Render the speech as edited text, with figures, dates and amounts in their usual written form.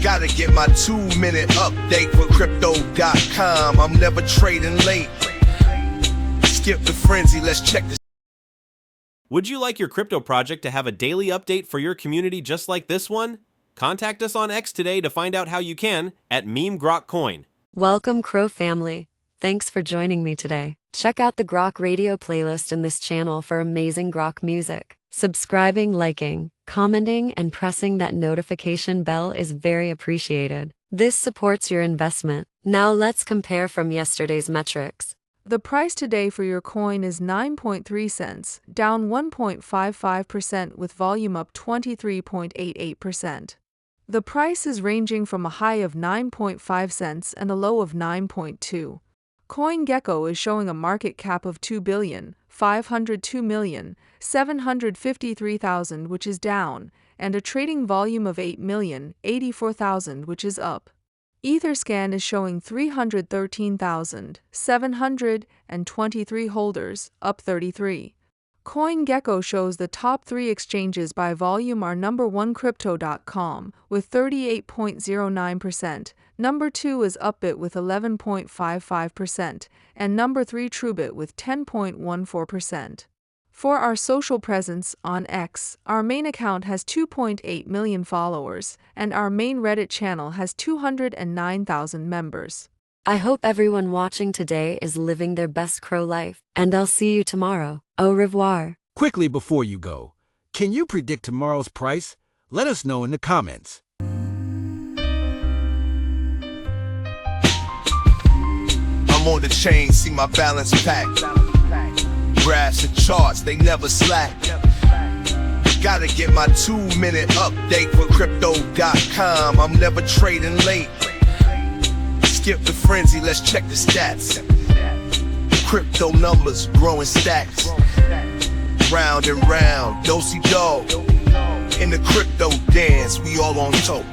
Gotta get my 2-minute update with crypto.com. I'm never trading late. Skip the frenzy, let's check this. Would you like your crypto project to have a daily update for your community just like this one? Contact us on X today to find out how you can at @MemeGrokCoin. Welcome, CRO family. Thanks for joining me today. Check out the GROKRadio playlist in this channel for amazing Grok music. Subscribing, liking, commenting, and pressing that notification bell is very appreciated. This supports your investment. Now let's compare from yesterday's metrics. The price today for your coin is 9.3 cents, down 1.55% with volume up 23.88%. The price is ranging from a high of 9.5 cents and a low of 9.2. CoinGecko is showing a market cap of 2,502,753,000, which is down, and a trading volume of 8,084,000, which is up. Etherscan is showing 313,723 holders, up 33. CoinGecko shows the top 3 exchanges by volume are number 1 Crypto.com with 38.09%, number 2 is Upbit with 11.55%, and number 3 Truebit with 10.14%. For our social presence on X, our main account has 2.8 million followers, and our main Reddit channel has 209,000 members. I hope everyone watching today is living their best CRO life, and I'll see you tomorrow. Au revoir. Quickly before you go, can you predict tomorrow's price? Let us know in the comments. I'm on the chain, see my balance packed. Graphs and charts, they never slack. Gotta get my 2-minute update with crypto.com. I'm never trading late. Skip the frenzy, let's check the stats. Crypto numbers, growing stacks. Round and round, do-si-do. In the crypto dance, we all on top.